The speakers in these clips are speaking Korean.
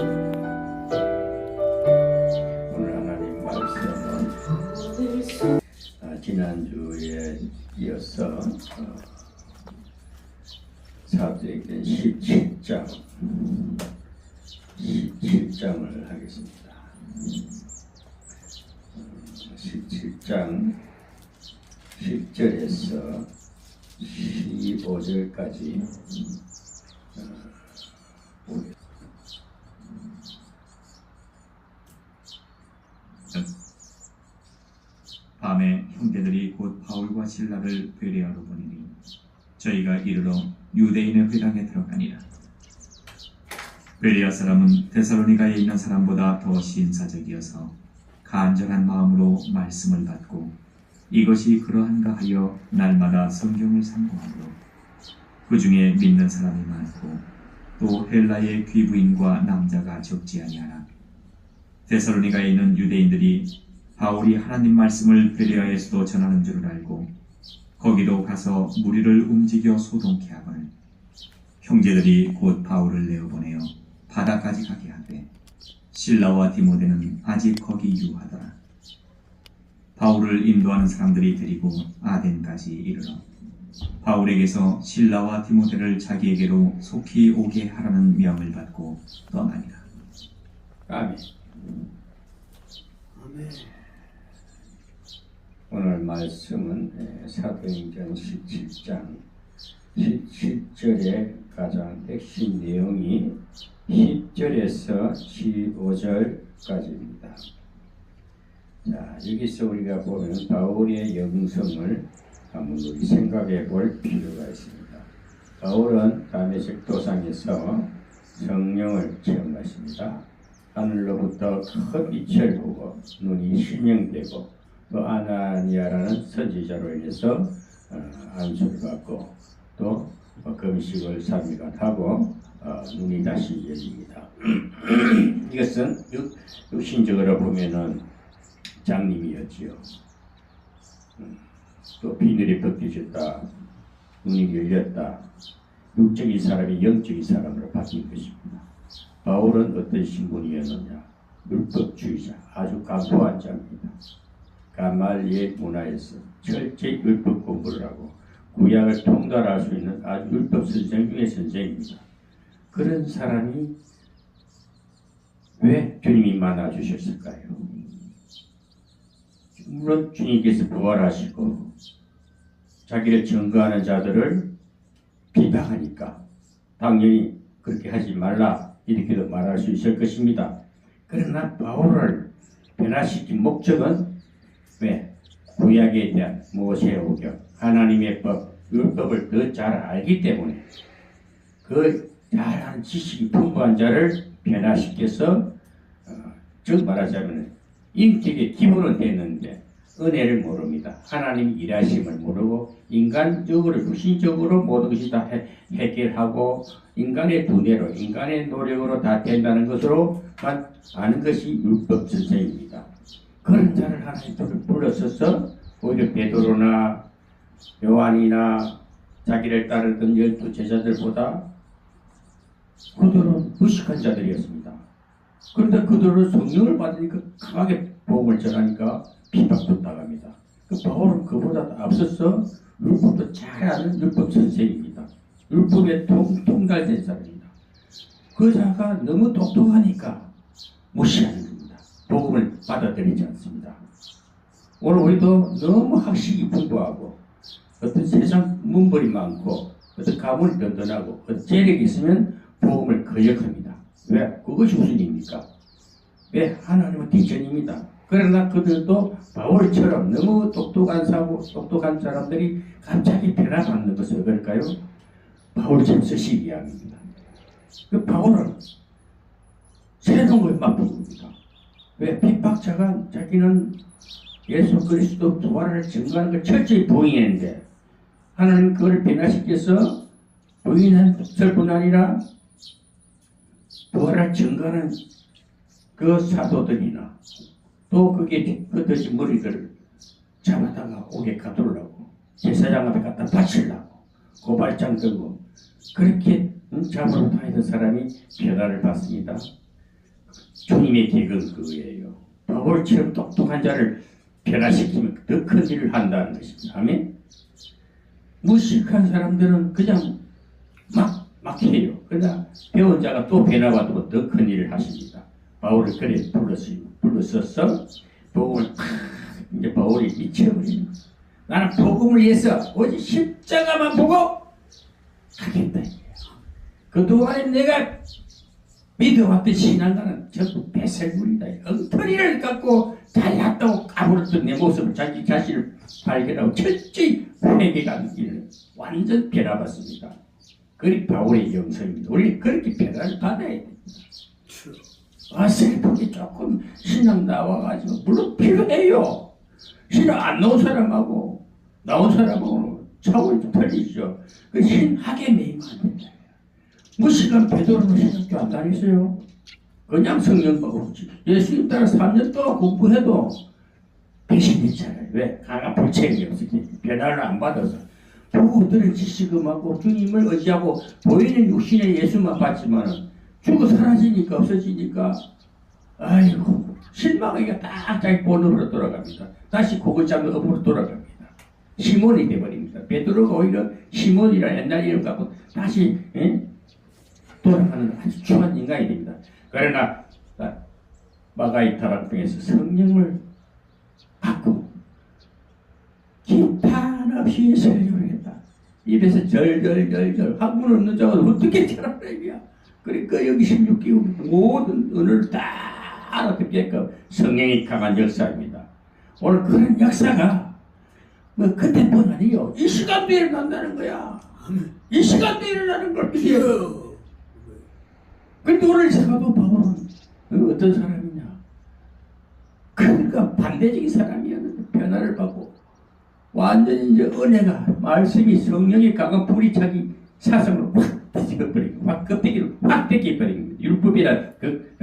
오늘 하나님 말씀은 지난주에 이어서 사도행전 17장을 하겠습니다. 17장 10절에서 15절까지 보겠습니다. 밤에 형제들이 곧 바울과 실라를 베레아로 보내니 저희가 이르러 유대인의 회당에 들어가니라. 베레아 사람은 데살로니가에 있는 사람보다 더 신사적이어서 간절한 마음으로 말씀을 받고 이것이 그러한가 하여 날마다 성경을 상고하므로 그 중에 믿는 사람이 많고 또 헬라의 귀부인과 남자가 적지 아니하나 데살로니가에 있는 유대인들이 바울이 하나님 말씀을 베레아에서도 전하는 줄을 알고 거기도 가서 무리를 움직여 소동케 하거늘 형제들이 곧 바울을 내어보내어 바다까지 가게 하되 실라와 디모데는 아직 거기 유하더라. 바울을 인도하는 사람들이 데리고 아덴까지 이르러 바울에게서 실라와 디모데를 자기에게로 속히 오게 하라는 명을 받고 떠나니라. 아멘. 오늘 말씀은 사도행전 17장 17절의 가장 핵심 내용이 10절에서 15절까지입니다. 자, 여기서 우리가 보면 바울의 영성을 한번 우리 생각해 볼 필요가 있습니다. 바울은 다메섹 도상에서 성령을 체험하십니다. 하늘로부터 큰 빛을 보고 눈이 실명되고 또 아나니아라는 선지자로 인해서 안수를 받고 또 금식을 3일간 하고 눈이 다시 열립니다. 이것은 육신적으로 보면은 장님이었지요. 또 비늘이 벗겨졌다, 눈이 열렸다. 육적인 사람이 영적인 사람으로 바뀐 것입니다. 바울은 어떤 신분이었느냐? 율법주의자, 아주 강포한 자입니다. 가말리엘 문화에서 철저히 율법 공부를 하고 구약을 통달할 수 있는 아주 율법 선생 중의 선생입니다. 그런 사람이 왜 주님이 만나 주셨을까요? 물론 주님께서 부활하시고 자기를 증거하는 자들을 비방하니까 당연히 그렇게 하지 말라 이렇게도 말할 수 있을 것입니다. 그러나 바울을 변화시킨 목적은 왜? 구약에 대한 모세오경, 하나님의 법, 율법을 더 잘 알기 때문에 그 잘 아는 지식이 풍부한 자를 변화시켜서 즉 말하자면 인격의 기본은 됐는데 은혜를 모릅니다. 하나님 일하심을 모르고 인간적으로 육신적으로 모든 것이 다 해결하고 인간의 두뇌로 인간의 노력으로 다 된다는 것으로만 아는 것이 율법 선생입니다. 그런 자를 하나님 불러서서 오히려 베드로나 요한이나 자기를 따르던 12 제자들보다 그들은 무식한 자들이었습니다. 그런데 그들은 성령을 받으니까 강하게 복음을 전하니까 비박도 당합니다. 바울은 그보다 앞서서 율법도 잘 아는 율법 선생입니다. 율법에 통달된 사람입니다. 그 자가 너무 똑똑하니까 무시하는 겁니다. 복음을 받아들이지 않습니다. 오늘 우리도 너무 학식이 풍부하고 어떤 세상 문벌이 많고 어떤 가문이 든든하고 어떤 재력이 있으면 복음을 거역합니다. 왜? 그것이 우선입니까? 왜? 하나님은 뒷전입니다. 그러나 그들도 바울처럼 너무 똑똑한 사람들이 갑자기 변화받는 것은 왜 그럴까요? 바울처럼 쓰시기 위함입니다. 그 바울은 새로운 걸 맛봅니다. 왜? 핍박자가 자기는 예수 그리스도 부활을 증거하는 걸 철저히 부인했는데 하나님 그걸 변화시켜서 부인한 뿐 아니라 부활을 증거하는 그 사도들이나 또 그게 그것이 머리를 잡아다가 옥에 가두려고 제사장 앞에 갖다 바치려고 고발장 들고 그렇게 잡으러 다니던 사람이 변화를 받습니다. 주님의 계획은 그거예요. 바울처럼 똑똑한 자를 변화시키면 더 큰 일을 한다는 것입니다. 아멘. 무식한 사람들은 그냥 막 해요. 그러나 배운 자가 또 변화받고 더 큰 일을 하십니다. 바울을 그래 불렀어서 복음을 이제 바울이 미쳐버리는 거예요. 나는 복음을 위해서 오직 십자가만 보고 하겠다. 그동안에 내가 믿어왔던 신앙과는 전부 배설물이다. 엉터리를 갖고 잘났다고 까불었던 내 모습을 자기 자신을 발견하고 철저히 회개가 이르는 완전 변화받습니다. 그게 바울의 영성입니다. 우리 그렇게 변화를 받아야 됩니다. 슬프게 조금 신앙 나와가지고 물론 필요해요. 신앙 안 나온 사람하고 나온 사람하고 차원이 좀 틀리죠. 그 신학에 매이면 안 된다. 무식한 베드로는 신학교 안 다녔어요. 그냥 성경 보고 예수님 따라 3년 동안 공부해도 배신했잖아요. 왜? 강한 불책이 없었기 변화를 안 받아서 보고 들은 지식음하고 주님을 의지하고 보이는 육신의 예수만 봤지만 죽어 사라지니까 없어지니까 아이고 실망하기가 딱 자기 본업으로 돌아갑니다. 다시 고글 잡는 업으로 돌아갑니다. 시몬이 되어버립니다. 베드로가 오히려 시몬이라는 옛날 이름 갖고 다시 돌아가는 아주 추한 인간이 됩니다. 그러나 마가이 타락방에서 성령을 받고 기탄 없이 설교를 했다. 입에서 절절절절 학문 없는 자가 어떻게 태어나냐. 그러니까 여기 16기국 모든 언어를 다 알아듣게끔 성령이 강한 역사입니다. 오늘 그런 역사가 뭐 그때뿐 아니요. 이 시간도 일어난다는 거야. 이 시간도 일어나는 걸 믿어요. 그런데 오늘 사도 바울은 어떤 사람이냐? 그러니까 반대적인 사람이었는데 변화를 받고 완전히 이제 은혜가 말씀이 성령이 강한 불이 차기 사상으로 확 뒤집어버리고 확 껍데기를 확 벗겨버리고 율법이란 그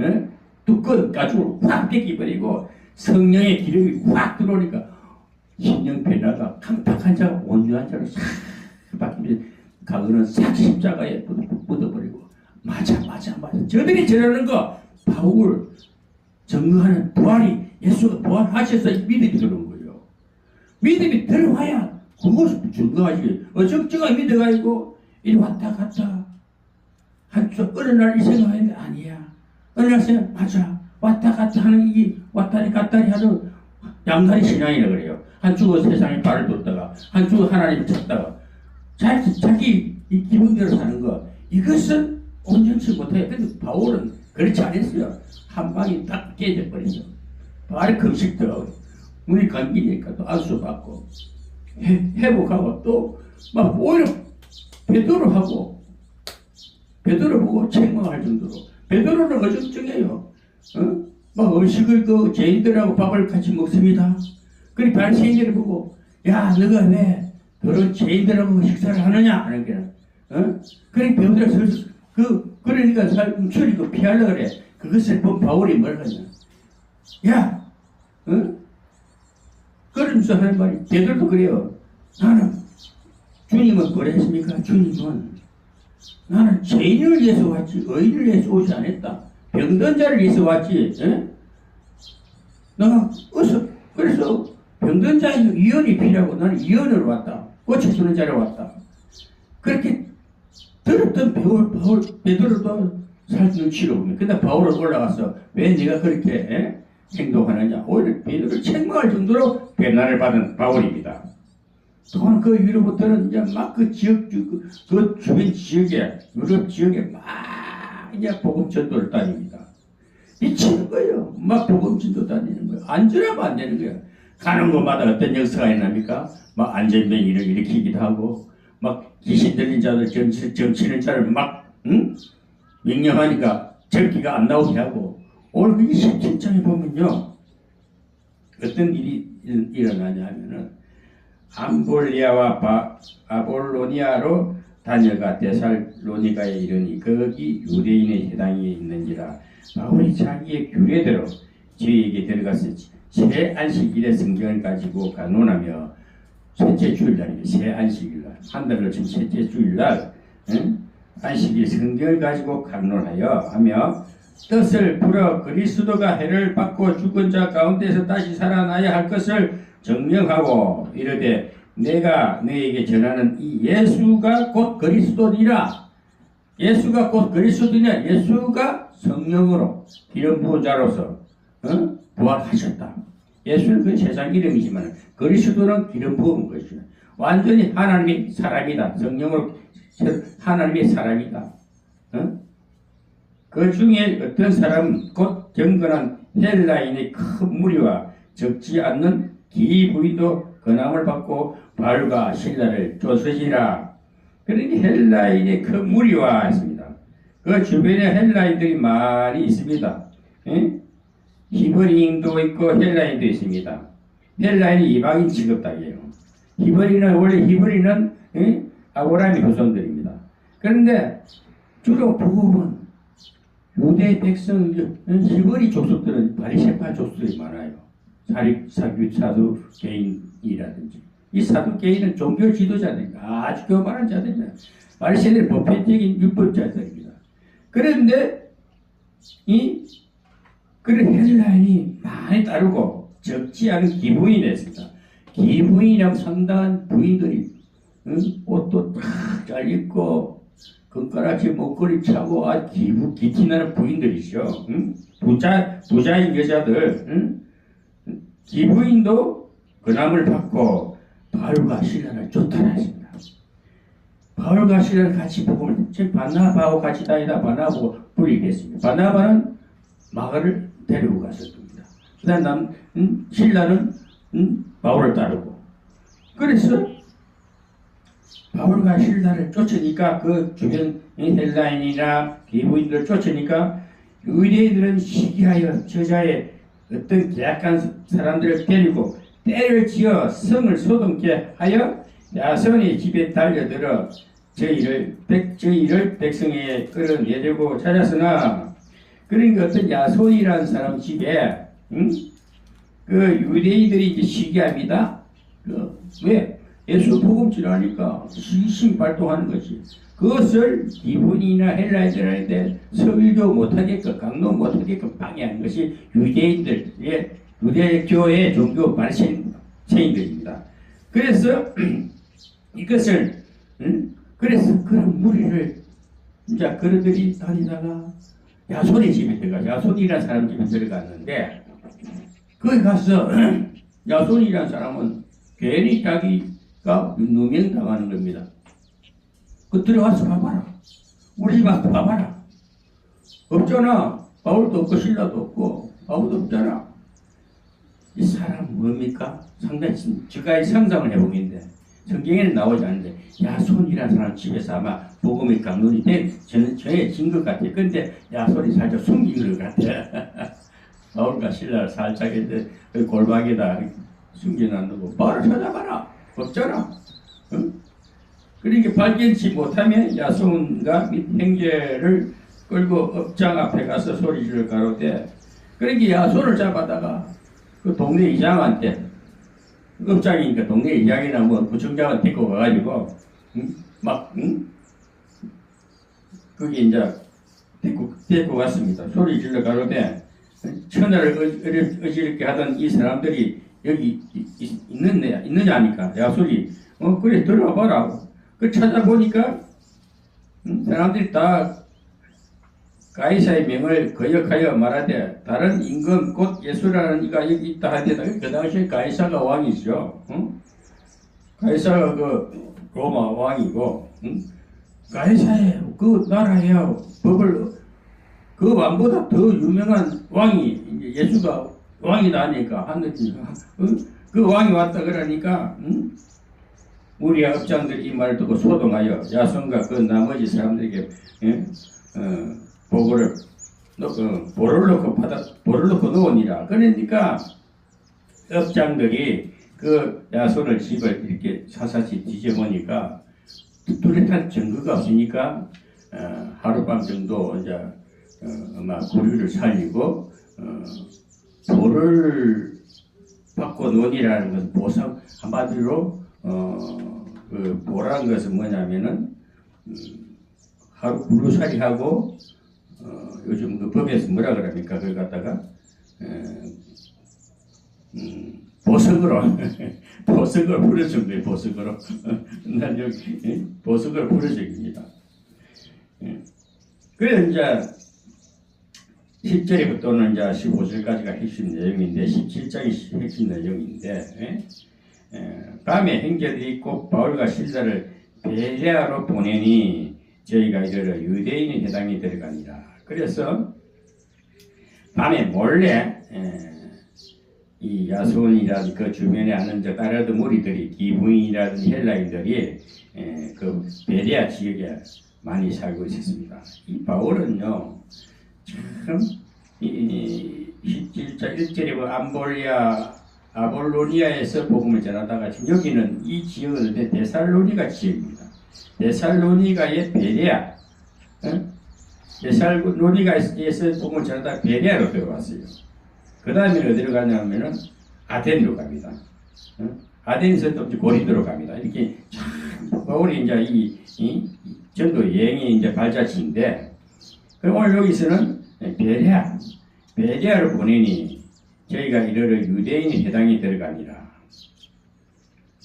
두꺼운 가죽으로 확 벗겨버리고 성령의 기름이 확 들어오니까 신령 변화가 강팍한 자가 온유한 자로 싹 바뀌면서 가거는 싹 십자가에 묻어버리고 맞아. 저들이 저러는 거 바울 증거하는 부활이 예수가 부활하셔서 믿음이 들어온 거예요. 믿음이 들어와야 그것을 증거하시게 어정쩡하게 믿어가지고 이리 왔다 갔다 한쪽 어느 날 이 생각하는데 아니야. 어느 날 생각 맞아. 왔다 갔다 하는 이게 왔다리 갔다리 하는 양다리 신앙이라 그래요. 한쪽은 세상에 발을 뒀다가 한쪽은 하나님을 찾다가 자기 이 기분대로 사는 거 이것은 온전치 못해요. 근데 바울은 그렇지 않았어요. 한 방이 딱 깨져버렸어. 발에 금식 들어가고 문이 감기니까 또 안수 받고 회복하고 또 막 오히려 베드로 보고 책망할 정도로 베드로는 어정쩡해요. 막 음식을 그 죄인들하고 밥을 같이 먹습니다. 그리 바리새인들을 보고 야 너가 왜 그런 죄인들하고 식사를 하느냐 하는 게 그래 베드로가 그러니까 훔쳐리고 피하려고 그래. 그것을 본 바울이 뭐라 하냐. 야 그러면서 하는 말이 베드로도 그래요. 나는 주님은 뭐라 했습니까? 주님은 나는 죄인을 위해서 왔지 의인을 위해서 오지 않았다. 병든 자를 위해서 왔지. 내가 그래서 병든 자의 위원이 필요하고 나는 위원으로 왔다. 고쳐주는 자로 왔다. 그렇게 들었던 바울 베드로도 살 눈치로 봅니다. 근데 바울은 올라가서 왜 네가 그렇게 행동하느냐. 오히려 베드로를 책망할 정도로 변화를 받은 바울입니다. 또한 그 위로부터는 이제 막 그 지역 그 주변 지역에 유럽 지역에 막 이제 복음 전도를 다닙니다. 미치는 거예요. 막 복음 전도 다니는 거예요. 안전하면 안 되는 거예요. 가는 곳마다 어떤 역사가 있습니까? 막 안전뱅이를 일으키기도 하고 막 귀신 들린 자들 점치는 자를 막 명령하니까 절기가 안 나오게 하고 오늘 이 17장에 보면요 어떤 일이 일어나냐 하면은 암볼리아와 아볼로니아로 다녀가 데살로니가에 이르니 거기 유대인의 해당에 있는지라 바울이 자기의 규례대로 저희에게 들어가서 새 안식일에 성경을 가지고 간론하며 셋째 주일날입니다. 새 안식일날 한 달로 친 셋째 주일날 안식일 성경을 가지고 간론하여 하며 뜻을 풀어 그리스도가 해를 받고 죽은 자 가운데서 다시 살아나야 할 것을 정명하고 이르되 내가 너에게 전하는 이 예수가 곧 그리스도니라. 예수가 곧 그리스도니라. 예수가 성령으로 기름 부은 자로서 부활하셨다. 예수는 그 세상 이름이지만 그리스도는 기름 부은 것이다. 완전히 하나님의 사람이다. 성령으로 하나님의 사람이다. 그 중에 어떤 사람은 곧 경건한 헬라인의 큰 무리와 적지 않는 기부인도 근함을 받고 바울과 실라를 쫓으시라. 그러니 헬라인의 큰 무리와 했습니다. 그 주변에 헬라인들이 많이 있습니다. 히브리인도 있고 헬라인도 있습니다. 헬라인이 이방인 취급당해요. 히브리는 아브라함의 후손들입니다. 그런데 주로 복음은 유대 백성, 히브리 족속들은 바리새파 족속들이 많아요. 사두개인이라든지. 이 사두개인은 종교 지도자들입니다. 아주 교만한 자들입니다. 바리새인은 보편적인 율법자들입니다. 그런데 그런 헬라인이 많이 따르고 적지 않은 기부인이 됐습니다. 기부인이라면 상당한 부인들이 옷도 딱 잘 입고 손가락에 목걸이 차고 기티나는 부인들이죠. 부자인 여자들. 기부인도 근함을 받고 바울과 실라를 쫓아라 했습니다. 바울과 실라를 같이 복음을 즉 바나바하고 같이 다니다 바나바하고 불리겠습니다. 바나바는 마가를 데리고 갔었습니다. 그 다음 실라는 바울을 따르고 그래서 바울과 실라를 쫓으니까 그 주변 헬라인이나 기부인들을 쫓으니까 유대인들은 시기하여 저자의 어떤 계약한 사람들을 데리고 때를 지어 성을 소동케 하여 야손의 집에 달려들어 저희를 백성에게 끌어내려고 찾았으나 그러니까 어떤 야손이라는 사람 집에 그 유대인들이 이제 시기합니다. 왜? 예수 복음 전하니까 시신 발동하는 것이 그것을 기본이나 헬라인들한테 서일도 못하게끔 강로 못하게끔 방해하는 것이 유대인들의 유대교의 종교 바리새인들입니다. 그래서 이것을 그래서 그런 무리를 이제 그들이 다니다가 야손의 집에 들어가 야손이라는 사람 집에 들어갔는데 거기 가서 야손이라는 사람은 괜히 자기가 누명당하는 겁니다. 그 들어가서 봐봐라. 우리 집 와서 봐봐라. 없잖아. 바울도 없고 신라도 없고 바울도 없잖아. 이 사람 뭡니까? 상당히 지가의 상상을 해보겠는데 성경에는 나오지 않는데 야손이라는 사람 집에서 아마 복음의 강론이 전해진 것 같아요. 근데 야손이 살짝 숨긴 것 같아. 바울과 신라를 살짝 그 골방에다 숨겨놨고 바로 찾아봐라. 없잖아. 응? 그러니까 발견치 못하면 야손과 및 형제를 끌고 업장 앞에 가서 소리를 가로되 그러니까 야손을 잡아다가 그 동네 이장한테 업장이니까 동네 이장이나 뭐 구청장을 데리고 가가지고 거기 이제 데리고 갔습니다. 소리 질러 가로되 천하를 어지럽게 하던 이 사람들이 여기 있느냐 하니까 야손이 그래 들어와 봐라. 그 찾아보니까 사람들이 다 가이사의 명을 거역하여 말하되 다른 임금 곧 예수라는 이가 여기 있다 하되 그 당시에 가이사가 왕이죠. 가이사가 그 로마 왕이고 가이사의 그 나라의 법을 그 왕보다 더 유명한 왕이 예수가 왕이다 하니까 하느니까 그 왕이 왔다 그러니까 우리의 업장들이 이 말을 듣고 소동하여 야손과 그 나머지 사람들에게 보를 놓고 놓으니라. 그러니까 업장들이 그 야손을 집을 이렇게 사사시 뒤져보니까 뚜렷한 증거가 없으니까 하룻밤 정도 이제 아마 구류를 살리고 보를 받고 논이라는 것은 보상 한마디로 그 보라는 것은 뭐냐면은 하루 구루살이하고 요즘 그 법에서 뭐라 그럽니까? 그걸 갖다가 보석으로 보석을 풀어준 거예요. 보석으로 난 여기 보석을 풀어줍니다. 그래서 이제 10절부터는 이제 15절까지가 핵심 내용인데 17장이 핵심 내용인데 밤에 형제들이 있고 바울과 실라를 베레아로 보내니 저희가 이르러 유대인의 회당에 들어가니라. 그래서 밤에 몰래 이 야손이라든지 그 주변에 아는 저 다른 무리들이 기부인이라든지 헬라인들이 그 베레아 지역에 많이 살고 있었습니다. 이 바울은요 참 이 17장 1절에 아볼로니아에서 복음을 전하다가 지금 여기는 이 지역은 데살로니가 지역입니다. 데살로니가의 베레아, 데살로니가에서 복음을 전하다가 베레아로 들어왔어요. 그 다음에 어디로 가냐면은 아덴으로 갑니다. 아덴에서 또 고린도로 갑니다. 이렇게 참 바울이 이제 이 전도 여행이 이제 발자취인데, 그럼 오늘 여기서는 베레아로 보내니 저희가 이르러 유대인의 회당에 들어가니라.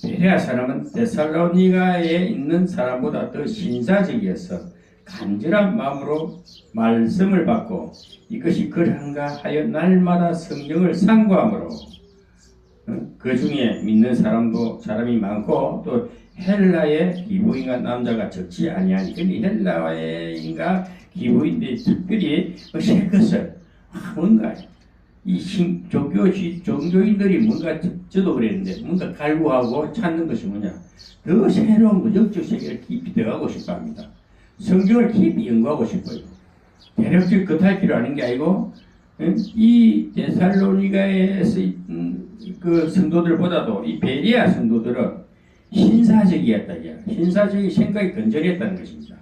베레아 사람은 데살로니가에 있는 사람보다 더 신사적이어서 간절한 마음으로 말씀을 받고 이것이 그러한가 하여 날마다 성경을 상고함으로 그 중에 믿는 사람이 많고 또 헬라의 기부인과 남자가 적지 아니하니. 근데 헬라인과 기부인들이 특별히 새 것을 뭔가 이 종교인들이 뭔가 저도 그랬는데 뭔가 갈구하고 찾는 것이 뭐냐, 더 새로운 거, 영적 세계를 깊이 들어가고 싶어합니다. 성경을 깊이 연구하고 싶어요. 대략적 겉핥기로 하는 게 아니고 이 데살로니가에서 그 성도들보다도 이 베레아 성도들은 신사적이었다. 신사적인 생각이 건전했다는 것입니다.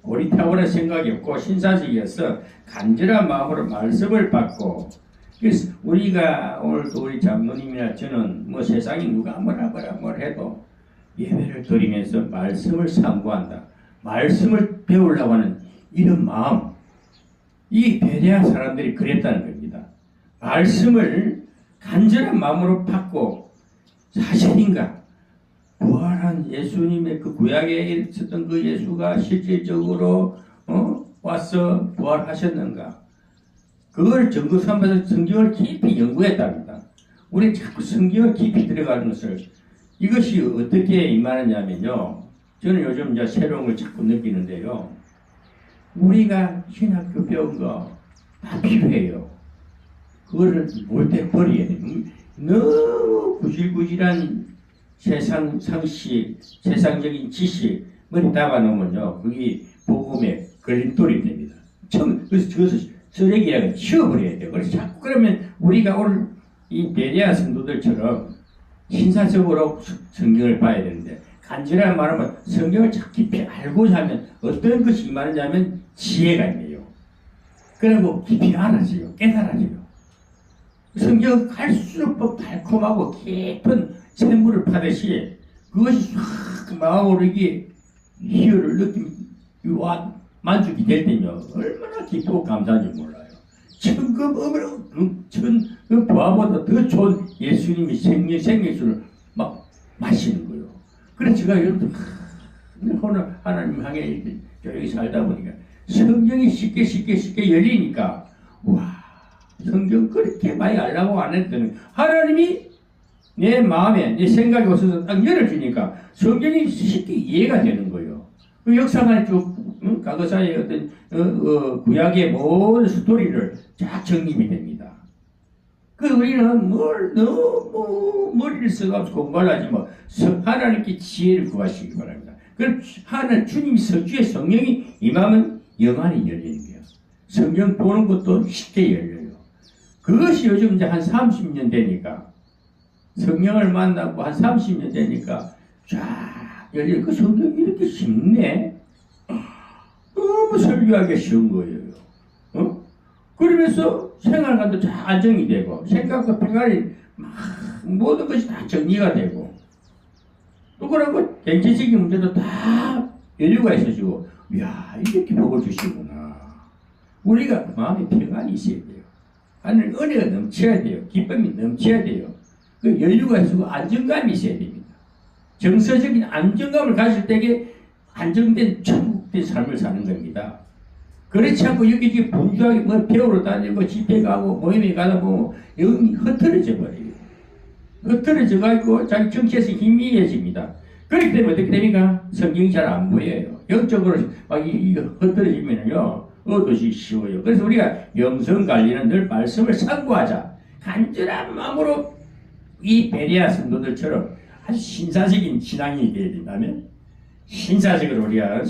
고리타분한 생각이 없고 신사적이어서 간절한 마음으로 말씀을 받고, 그래서 우리가 오늘도 우리 장로님이나 저는 뭐 세상에 누가 뭐라 해도 예배를 드리면서 말씀을 상고한다. 말씀을 배우려고 하는 이런 마음, 이 베레아 사람들이 그랬다는 겁니다. 말씀을 간절한 마음으로 받고 사실인가? 부활한 예수님의 그 구약에 있었던 그 예수가 실질적으로 와서 부활하셨는가? 그걸 점검 삼아서 성경을 깊이 연구했답니다. 우리 자꾸 성경을 깊이 들어가는 것을, 이것이 어떻게 임하느냐면요, 저는 요즘 이제 새로운 걸 자꾸 느끼는데요, 우리가 신학교 배운 거 다 필요해요. 그거를 볼 때 버려야 돼요. 너무 구질구질한 세상 상식, 세상적인 지식 머리 담아 놓으면요, 그게 복음의 걸림돌이 됩니다. 그래서 그것을 쓰레기라고 치워버려야 돼요. 그래서 자꾸 그러면 우리가 오늘 이 베레아 성도들처럼 신사적으로 성경을 봐야 되는데, 간절한 말하면 성경을 참 깊이 알고자 하면 어떤 것이 임하느냐면 지혜가 있네요. 그리고 깊이 알아져요. 깨달아져요. 성경은 갈수록 달콤하고 깊은 샘물을 파듯이 그것이 싹 마음으로 이게 희열을 느끼고 만족이 될 때요, 얼마나 기쁘고 감사한지 몰라요. 그 부하보다 더 좋은 예수님이 생명수를 막 마시는 거예요. 그래서 제가 여러분 오늘 하나님 향해 여기 살다 보니까 성경이 쉽게 열리니까, 와, 성경 그렇게 많이 알라고 안 했더니 하나님이 내 마음에 내 생각이 없어서 딱 열어주니까 성경이 쉽게 이해가 되는 거예요. 그 역사관에 쭉 과거사의 어떤 구약의 모든 스토리를 쫙 정립이 됩니다. 그 우리는 뭘 너무 머리를 써가지고 공부를 하지 뭐 하나님께 지혜를 구하시기 바랍니다. 그럼 하나님 주님이 석주에 성령이 임하면 영안이 열리는 거예요. 성경 보는 것도 쉽게 열려요. 그것이 요즘 이제 한 30년 되니까, 성령을 만나고 한 30년 되니까 쫙 열려. 그 성경이 이렇게 쉽네. 너무 설교하기 쉬운 거예요. 그러면서 생활관도 다 안정이 되고 생각과 평안이 막 모든 것이 다 정리가 되고, 또 그러고 경제적인 문제도 다 여유가 있어지고, 이야, 이렇게 복을 주시구나. 우리가 마음에 평안이 있어야 돼요. 하늘 은혜가 넘쳐야 돼요. 기쁨이 넘쳐야 돼요. 그 여유가 있고 안정감이 있어야 됩니다. 정서적인 안정감을 가질 때에 안정된 천국된 삶을 사는 겁니다. 그렇지 않고 여기저기 분주하게 뭐 배우러 다니고 집회 가고 모임에 가다 보면 영이 흐트러져 버려요. 흐트러져 가지고 자기 정체에서 희미해집니다. 그렇기 때문에 어떻게 됩니까? 성경이 잘 안 보여요. 영적으로 막 이거 흐트러지면요 얻어지 쉬워요. 그래서 우리가 영성 관리는 늘 말씀을 참고하자. 간절한 마음으로 이 베레아 성도들처럼 아주 신사적인 신앙이 되어야 된다면 신사적으로 우리가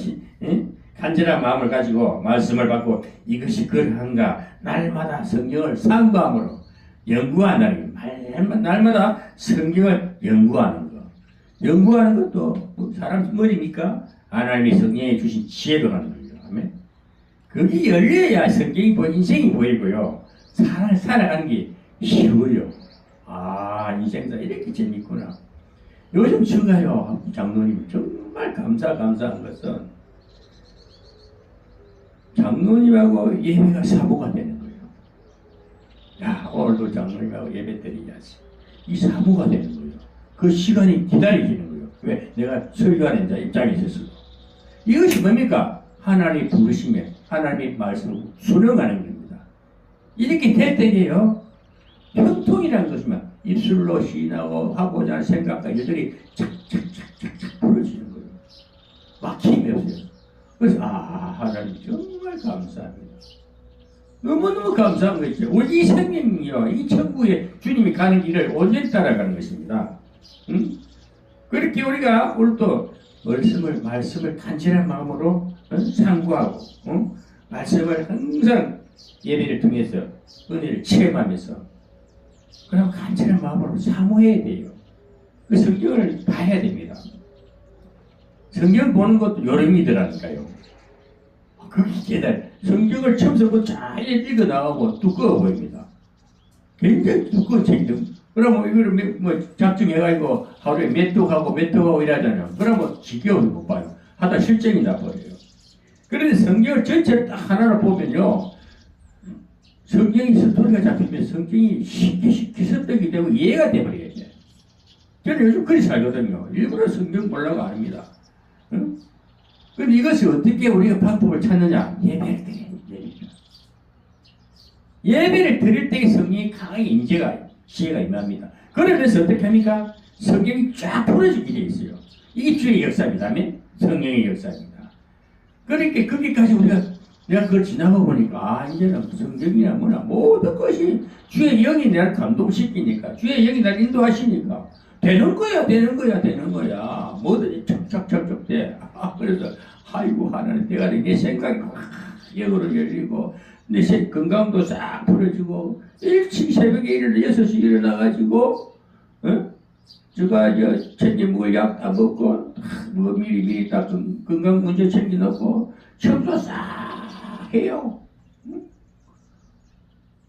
간절한 마음을 가지고 말씀을 받고 이것이 그러한가 날마다 성경을 상고함으로 연구한다는 거. 날마다 성경을 연구하는 거. 연구하는 것도 사람 머리입니까? 하나님이 성경에 주신 지혜로 하는 거예요. 아멘. 그게 열려야 성경이 인생이 보이고요. 살아가는 게 쉬워요. 아, 인생도 이렇게 재밌구나. 요즘 제가요, 장로님 정말 감사한 것은 장로님하고 예배가 사고가 되는 거예요. 야, 오늘도 장로님하고 예배 드려야지. 이 사고가 되는 거예요. 그 시간이 기다려지는 거예요. 왜? 내가 설교하는 자 입장에 있어서. 이것이 뭡니까? 하나님의 부르심에 하나님의 말씀을 수령하는 겁니다. 이렇게 될 때에요, 형통이라는 것이면 입술로 시인하고 하고자 하는 생각과 일들이 착착착착착 부러지는 거예요. 막힘이 없어요. 그래서 하나님 정말 감사합니다. 너무너무 감사한 것이죠. 우리 이 생명이요, 이 천국에 주님이 가는 길을 온전히 따라가는 것입니다. 응? 그렇게 우리가 오늘 또 말씀을 간절한 마음으로 상고하고 말씀을 항상 예배를 통해서 은혜를 체험하면서 그럼 간절한 마음으로 사모해야 돼요. 그 성경을 봐야 됩니다. 성경 보는 것도 요령이더라니까요. 그게 깨달. 성경을 처음부터 잘 읽어 나가고 두꺼워 보입니다. 굉장히 두꺼운 책이죠. 그러면 이거를 뭐 작정해가지고 하루에 몇 독하고 이러잖아요. 그러면 지겨워서 못 봐요. 하다 실증이 나버려요. 그런데 성경을 전체를 딱 하나로 보면요, 성경이 스토리가 잡히면 성경이 쉽게 습득이 되고 이해가 돼버려야 돼. 저는 요즘 그리 살거든요. 일부러 성경 보려고 안 합니다. 응? 그런데 이것이 어떻게 우리가 방법을 찾느냐? 예배를 드려야 됩니다. 예배를 드릴 때 성경이 강하게 지혜가 임합니다. 그러면서 어떻게 합니까? 성경이 쫙 풀어지게 되어 있어요. 이게 주의 역사입니다. 성령의 역사입니다. 그러니까 거기까지 내가 그걸 지나가 보니까 이제는 성경이나 뭐나 모든 것이 주의 영이 나를 감동시키니까, 주의 영이 나를 인도하시니까 되는 거야. 뭐든지 척척척척 돼. 그래서 아이고 하나님, 내 생각이 영으로 열리고 내 건강도 싹 풀어지고 일찍 새벽에 일어나 6시 일어나가지고 제가 챙겨 먹을 약 다 먹고 뭐 미리 딱 건강 문제 챙겨 넣고 청소 싹 해요.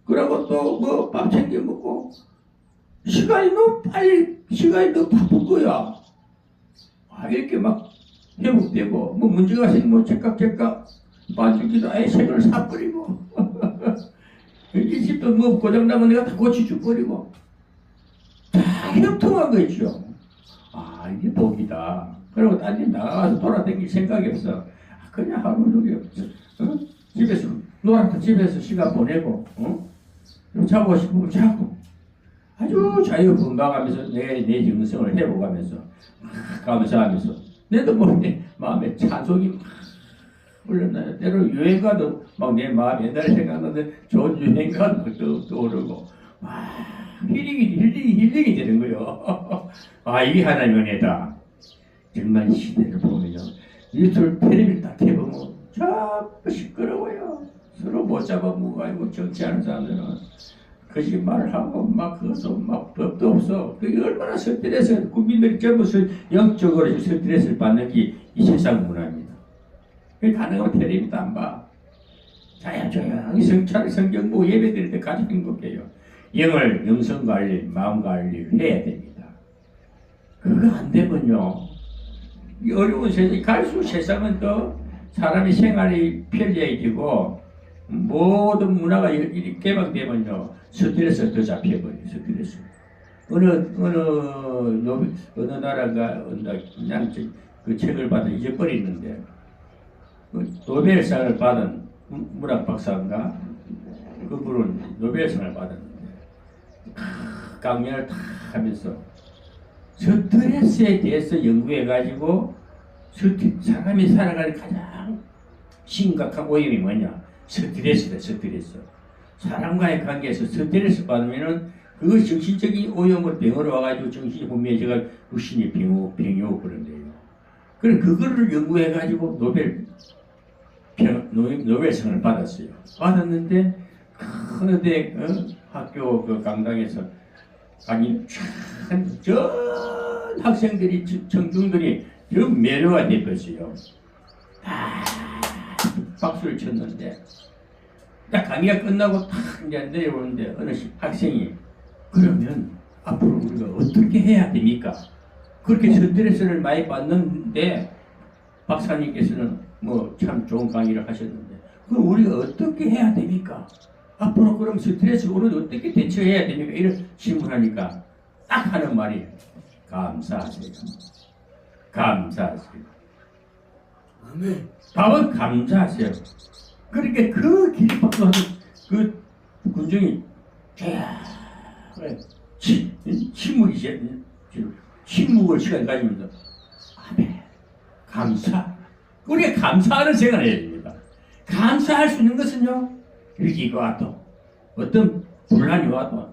그러고 또 뭐 밥 챙겨 먹고 시간이 너무 바쁜 거야. 이렇게 막 회복되고 뭐 문제가 생기면 제깍 빠지기도 아예 책을 사버리고 이 집도 뭐 고장나면 내가 다 고쳐줘버리고 다 형통한 거 있죠. 이게 복이다. 그리고 딴 데 나가서 돌아다닐 생각이 없어. 그냥 하루 종일 집에서 노랗다 집에서 시간 보내고 자고 싶으면 자고 아주 자유분방하면서 내 정성을 회복하면서 감사하면서 내도 모르게 마음에 찬송이 막 올렸나요? 때로 유행가도 막 내 마음 옛날에 생각나는데 좋은 유행가도 떠오르고 힐링이 되는 거예요. 이게 하나님의 은혜다. 정말 시대를 보면요, 유튜브 텔레비를 딱 해보면 자꾸 시끄러워요. 서로 못 잡아먹고 정치하는 사람들은 거짓말을 하고 막 그것도 막 법도 없어. 그게 얼마나 스트레스, 국민들이 전부 영적으로 스트레스를 받는 게 이 세상 문화입니다. 그게 가능하면 텔레비도 안 봐. 조용히 성경 보고 예배 드릴 때 가장 행복해요. 영성 관리, 마음 관리를 해야 됩니다. 그거 안 되면요, 어려운 세상이 갈수록 세상은 더 사람의 생활이 편리해지고 모든 문화가 이렇게 개방되면요 스트레스가 더 잡혀버려요. 스트레스. 어느 나라가 그냥 그 책을 받아 잊어버리는데 그 노벨상을 받은 문학 박사인가 그분은 노벨상을 받았는데 강연을 다 하면서 스트레스에 대해서 연구해가지고 사람이 살아가는 가장 심각한 오염이 뭐냐? 스트레스다, 스트레스. 사람과의 관계에서 스트레스 받으면은 그 정신적인 오염을 병으로 와가지고 정신이 혼미해져가 육신이 병이 그런데요. 그래 그거를 연구해가지고 노벨상을 받았어요. 받았는데 어느 대 학교 그 강당에서 아니 전 학생들이 청중들이 좀 매료가 됐어요. 다 박수를 쳤는데 딱 강의가 끝나고 탁 이제 내려오는데 어느 학생이 그러면 앞으로 우리가 어떻게 해야 됩니까? 그렇게 스트레스를 많이 받는데 박사님께서는 뭐 참 좋은 강의를 하셨는데 그럼 우리가 어떻게 해야 됩니까? 앞으로 그럼 스트레스 우리가 어떻게 대처해야 됩니까? 이런 질문하니까 딱 하는 말이 감사하세요. 감사하세요. 아멘. 답은 감사하세요. 그러니까 그 기립박수 하는 그 군중이 침묵을 시간 가지면서 아멘. 감사. 우리가 감사하는 생각을 해야 됩니다. 감사할 수 있는 것은요, 위기가 와도, 어떤 분란이 와도,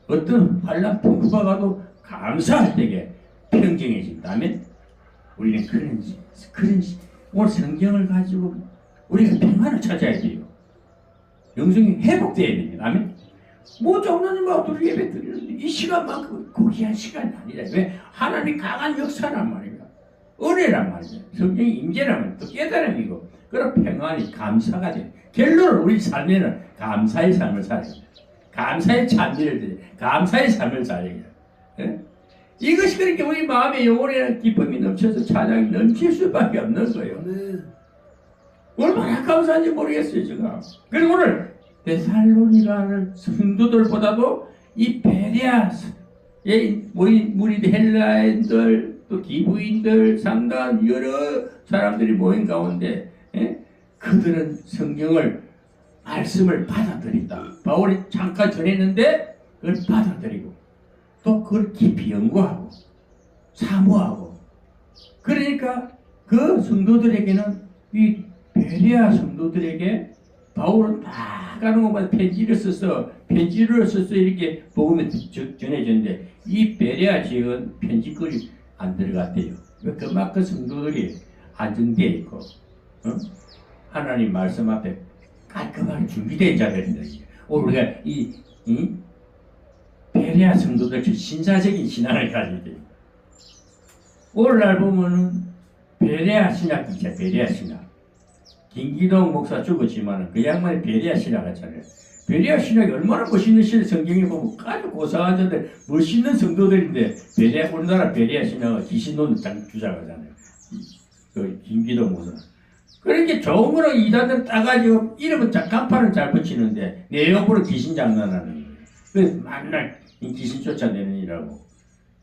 어떤 환란 풍부가 와도 감사할 때에 평정해진다면 우리는 오늘 성경을 가지고 우리가 평안을 찾아야 돼요. 영성이 회복돼야 됩니다. 아멘. 뭐 장로님과 어떻게 예배 드리는데 이 시간만큼 고귀한 시간이 아니라 왜 하나님 강한 역사란 말이야. 은혜란 말이야. 성경이 임재란 말이야. 또 깨달음이고 그런 평안이 감사가 돼. 결론은 우리 삶에는 감사의 삶을 살아야 돼. 감사의 찬미를 드려. 감사의 삶을 살아야 돼. 이것이 그렇게 우리 마음에 영혼에 기쁨이 넘쳐서 찬양이 넘칠 수밖에 없는 거예요. 아멘. 얼마나 감사한지 모르겠어요, 제가. 그리고 오늘 데살로니가는 성도들보다도 이 베레아에 모인 무리들, 헬라인들, 또 기부인들, 상당한 여러 사람들이 모인 가운데 그들은 성경을 말씀을 받아들인다. 바울이 잠깐 전했는데 그걸 받아들이고 또 그걸 깊이 연구하고 사모하고 그러니까 그 성도들에게는 이 베레아 성도들에게 바울은 다 가는 것마다 편지를 써서 이렇게 복음에 전해졌는데 이 베레아 지역은 편지거리 안 들어갔대요. 그만큼 성도들이 안정되어 있고 하나님 말씀 앞에 깔끔하게 준비된 자들입니다. 오늘 우리가 이 베레아 성도들 신사적인 신앙을 가지게 돼요. 오늘날 보면은 베레아 신학이 있잖아요. 베레아 신학. 김기동 목사 죽었지만은 그 양반이 베레아 신학 하잖아요. 베레아 신학이 얼마나 멋있는 성경에 보면 아주 고상한 자들 멋있는 성도들인데 우리나라 베레아 신학은 귀신론 주장하잖아요. 그 김기동 목사. 그렇게 좋은 거는 이단들 따가지고 이름은 간판은 잘 붙이는데 내용으로 귀신 장난하는 거예요. 그래서 맨날 귀신 쫓아내는이라고.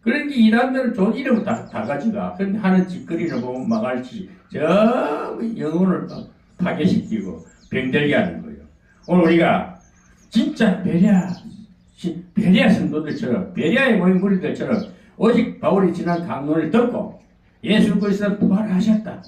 그러니까 이단들은 좋은 이름은 다 가지가. 그런데 하는 짓거리를 보면 망할지 전부 영혼을 파괴시키고 병들게 하는 거예요. 오늘 우리가 진짜 베레아 성도들처럼 베레아에 모인 무리들처럼 오직 바울이 지난 강론을 듣고 예수 그리스도는 부활하셨다.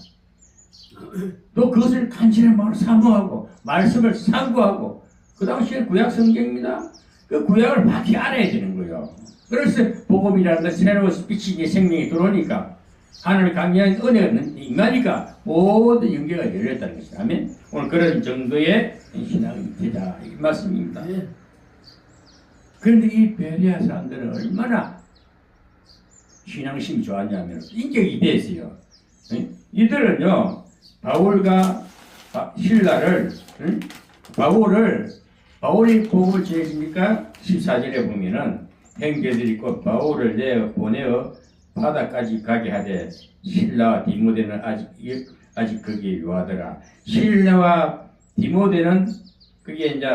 또 그것을 간절한 마음으로 사모하고 말씀을 상고하고 그 당시에 구약 성경입니다. 그 구약을 밝히 알아야 되는 거예요. 그래서 복음이라는 것 새로운 빛이 생명이 들어오니까 하나님의 강력한 은혜가 인간이니까 모든 연계가 열렸다는 것이다. 아멘. 오늘 그런 정도의 신앙이 되자 이 말씀입니다. 네. 그런데 이 베레아 사람들은 얼마나 신앙심이 좋았냐면 인격이 됐어요. 이들은요 바울과 신라를 바울이 복음을 전해주니까 14절에 보면은 형제들이 곧 바울을 보내어 바다까지 가게 하되 신라와 디모데는 아직 거기에 유하더라. 신라와 디모데는 그게 이제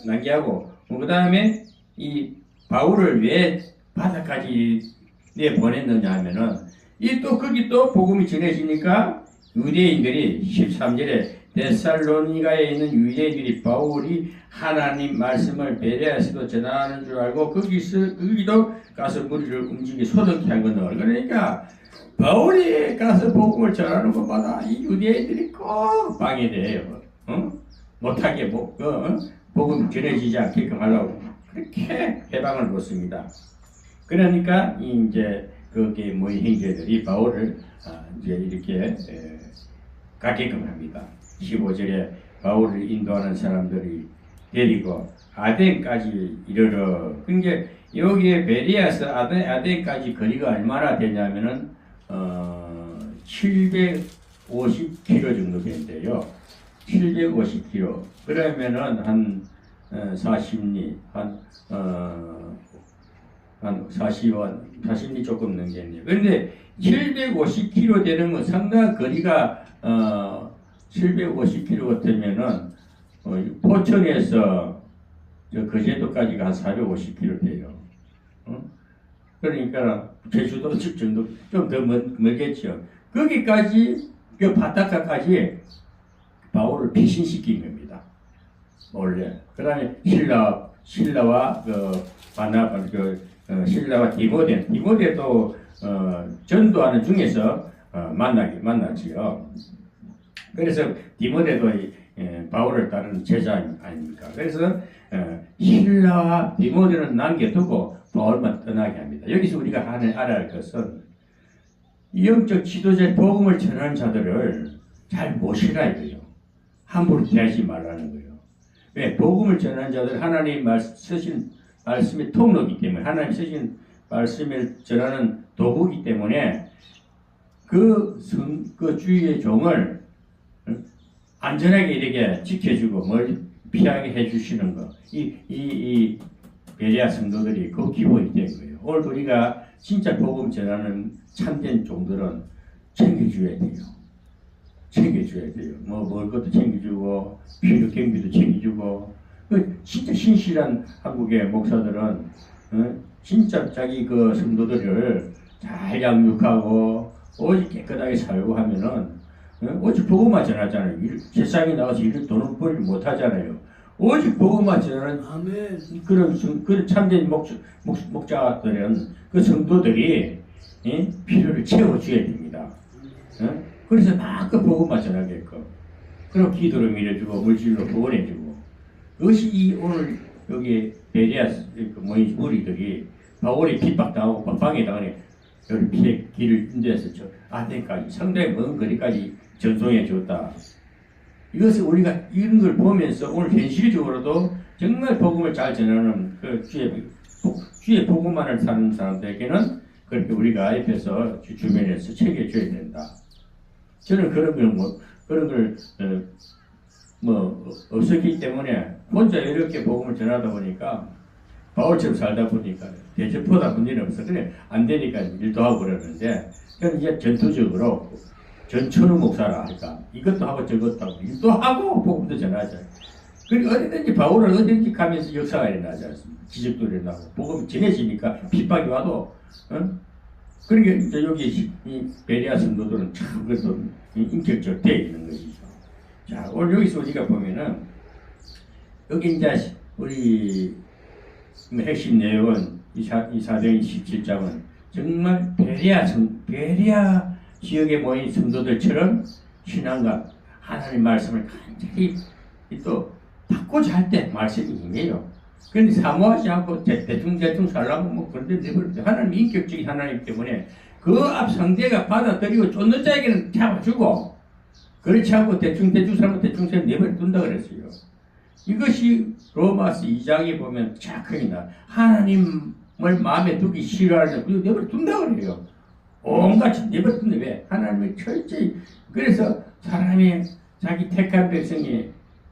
남기하고 그 다음에 이 바울을 왜 바다까지 내 보냈느냐 하면은 이 또 거기 또 복음이 전해지니까 유대인들이 13절에 데살로니가에 있는 유대인들이 바울이 하나님 말씀을 베레아에서도 전하는 줄 알고 거기도 가서 무리를 움직이 소동케 한 건데 그러니까 바울이 가서 복음을 전하는 것마다 이 유대인들이 꼭 방해돼요. 못하게 복음 전해지지 않게끔 하려고 그렇게 해방을 놓습니다. 그러니까 이제 그게 모인 형제들이 바울을 이제 이렇게 가게끔 합니다. 15절에 바울을 인도하는 사람들이 데리고 아덴까지 이르러. 그러니까 여기에 베리아서 아덴까지 거리가 얼마나 되냐면은 750km 정도 된대요. 750km. 그러면은 한 40리 한 40리 조금 넘겠네요. 그런데 750km 되는 건 상당한 거리가 750km 같으면은 포천에서 거제도까지가 한 450km 돼요. 그러니까 제주도 정도 좀 더 멀겠죠. 거기까지 그 바닷가까지 바울을 피신시킨 겁니다. 원래. 그다음에 신라와 신라와 디모데도 전도하는 중에서 만났지요. 그래서 디모데도 바울을 따르는 제자 아닙니까? 그래서 신라와 디모데는 남겨두고 바울만 떠나게 합니다. 여기서 우리가 알아야 할 것은 영적 지도자 복음을 전하는 자들을 잘 모시라 이거요. 함부로 대하지 말라는 거예요. 왜? 복음을 전하는 자들 하나님 쓰신 말씀의 통로이기 때문에 하나님 쓰신 말씀을 전하는 도구이기 때문에 그 주위의 종을 안전하게 이렇게 지켜주고 뭘 피하게 해주시는 거. 이 베레아 성도들이 그 기본이 된 거예요. 오늘 우리가 진짜 복음 전하는 참된 종들은 챙겨줘야 돼요. 챙겨줘야 돼요. 먹을 것도 챙겨주고 필요 경비도 챙겨주고. 진짜 신실한 한국의 목사들은 진짜 자기 그 성도들을 잘 양육하고 오직 깨끗하게 살고 하면은 오직 복음만 전하잖아요. 세상에 나가서 일을 돈을 벌지 못하잖아요. 오직 복음만 전하는 그런 참된 목자들은 그 성도들이 필요를 채워줘야 됩니다. 그래서 막 그 복음만 전하게끔. 그럼 기도로 밀어주고 물질로 후원해주고. 그것이 오늘 여기 베레아 모인 무리들이 바울이 핍박당하고 방해당하니 여기 길을 인도해서 저 아덴까지 상당히 먼 거리까지 전송해 줬다. 이것을 우리가 이런 걸 보면서 오늘 현실적으로도 정말 복음을 잘 전하는 그 주의 복음만을 사는 사람들에게는 그렇게 우리가 옆에서 주변에서 챙겨줘야 된다. 저는 그런 걸 없었기 때문에 혼자 이렇게 복음을 전하다 보니까 바울처럼 살다 보니까 대접보다 문제는 없어. 그래 안 되니까 일도 하고 그러는데 그럼 이제 전투적으로 전천후 목사라 하니까 이것도 하고 저것도 하고 일도 하고 복음도 전하자. 그리고 어디든지 바울은 어디든지 가면서 역사가 일어나지 않습니까? 기적도 일어나고 복음이 전해지니까 핍박이 와도 그러니까 이제 여기 이 베레아 성도들은 참 그래도 인격적으로 되어 있는 것이죠. 자, 오늘 여기서 우리가 보면은 여기 이제 우리 핵심 내용은 이 사도행 17장은 정말 베레아 지역에 모인 성도들처럼 신앙과 하나님 말씀을 간절히 또 받고자 할 때 말씀이 임해요. 그런데 사모하지 않고 대충 살라고 그런데 내버려. 하나님 인격적인 하나님 때문에 그 앞 상대가 받아들이고 쫓는 자에게는 잡아주고 그렇지 않고 대충 살면 대충 내버려 둔다 그랬어요. 이것이 로마서 2장에 보면 착합니다. 하나님을 마음에 두기 싫어하는 그 내버려 둔다 그래요. 온갖 내버려 둔다. 왜? 하나님을 철저히. 그래서 사람이 자기 택한 백성이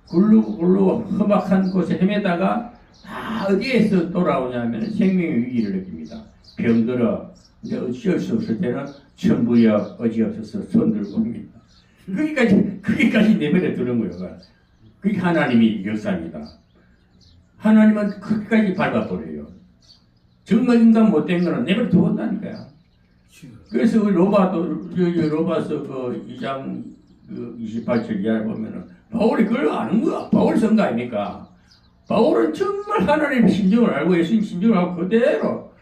굴르고 험악한 곳에 헤매다가 다 어디에서 돌아오냐면 생명의 위기를 느낍니다. 병들어 이제 어찌할 수 없을 때는 천부여 어지없어서 손들고 옵니다. 거기까지 내버려 두는 거예요. 그게 하나님이 역사입니다. 하나님은 끝까지 밟아버려요. 정말 인간 못된 거는 내버려 두었다니까요. 주여. 그래서 로마서 그 2장 그 28절 이하를 보면은 바울이 그걸 아는 거야. 바울 성가 아닙니까? 바울은 정말 하나님의 심정을 알고 예수님 심정을 알고 그대로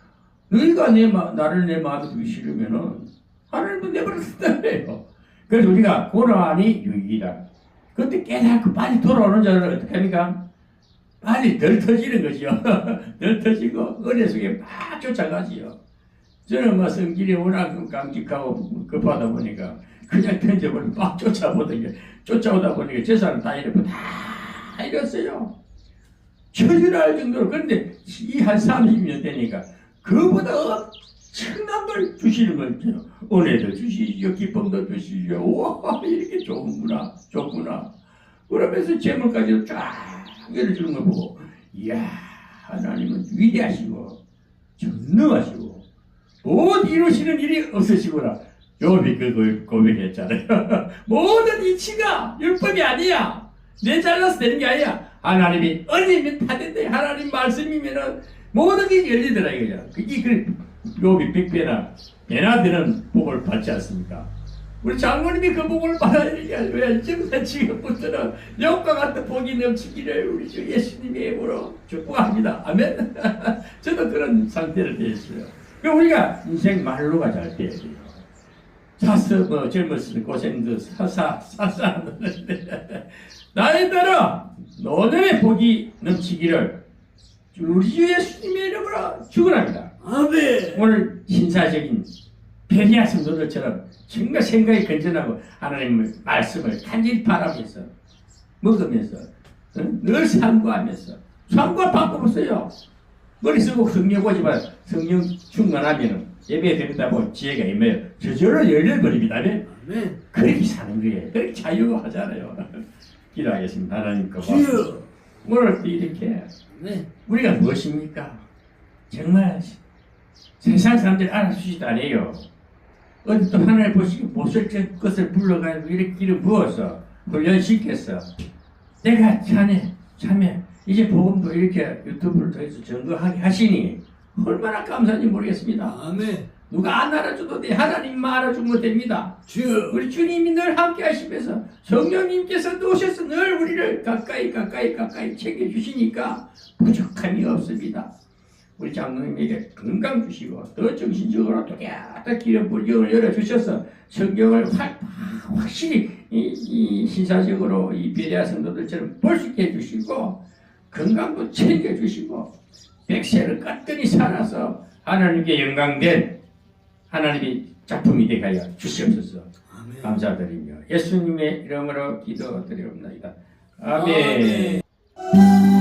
너희가 나를 내 마음에 두기 싫으면은 하나님은 내버려 둔다래요. 그래서 우리가 고난이 유익이다. 그때 깨닫고 빨리 돌아오는 자를 어떻게 합니까? 빨리 덜 터지는 거지요. 덜 터지고 은혜 속에 막 쫓아가지요. 저는 뭐 성질이 워낙 강직하고 급하다 보니까 그냥 던져버리고 막 쫓아오다 보니까 재산을 다 잃었고 다 잃었어요. 처절할 정도로. 그런데 이 한 30년 되니까 그보다 엄청난 걸 주시는 거죠. 은혜도 주시죠. 기쁨도 주시죠. 우와 이렇게 좋구나. 그러면서 재물까지도 쫙 열어주는 걸 보고 이야 하나님은 위대하시고 전능하시고 모든 이루시는 일이 없으시구나. 욥이 그걸 고백했잖아요. 모든 이치가 율법이 아니야. 내 잘라서 되는 게 아니야. 하나님이 은혜면 다 된대. 하나님 말씀이면은 모든 게 열리더라 이거야. 그게 욥이 100배나 배나 되는 복을 받지 않습니까? 우리 장모님이 그 복을 받아야 되냐? 왜 지금부터는 욥과 같은 복이 넘치기를 우리 주 예수님의 이름으로 축복합니다. 아멘. 저도 그런 상태를 되었어요. 그럼 우리가 인생 말로가 잘 돼야 돼요. 젊었을 때 고생도 사사하는데 나이 들어 너들의 복이 넘치기를 우리 주 예수님의 이름으로 축원합니다. 아멘. 오늘 신사적인 베리아 성도들처럼 정말 생각이 건전하고 하나님의 말씀을 간절히 바라면서 먹으면서 늘 상고하면서 상고할 방법 없어요. 머리 쓰고 성령 보지만 성령 충만하면 예배 드린다고 지혜가 임해요. 저절로 열려버립니다. 아멘. 그렇게 사는 거예요. 그렇게 자유하잖아요. 기도하겠습니다. 하나님 거봐. 주여. 오늘 이렇게 아멘. 우리가 무엇입니까? 정말 세상 사람들이 알아주지도 않아요. 어디 또 하나님 보시고 못쓸 것을 불러가지고 이렇게 기름 부어서 훈련시켰어. 내가 참에 이제 복음도 이렇게 유튜브를 통해서 전거하게 하시니 얼마나 감사한지 모르겠습니다. 아멘. 누가 안 알아줘도 돼. 하나님만 알아주면 됩니다. 주여. 우리 주님이 늘 함께 하시면서 성령님께서 오셔서 늘 우리를 가까이 챙겨주시니까 부족함이 없습니다. 우리 장로님에게 건강 주시고 더 정신적으로 또렷하게 기름 불경을 열어주셔서 성경을 확실히 이 신사적으로 이 베레아 성도들처럼 볼 수 있게 해주시고 건강도 챙겨주시고 백세를 깠더니 살아서 하나님께 영광된 하나님의 작품이 되게 하여 주시옵소서. 아멘. 감사드리며 예수님의 이름으로 기도드리옵나이다. 아멘. 아멘.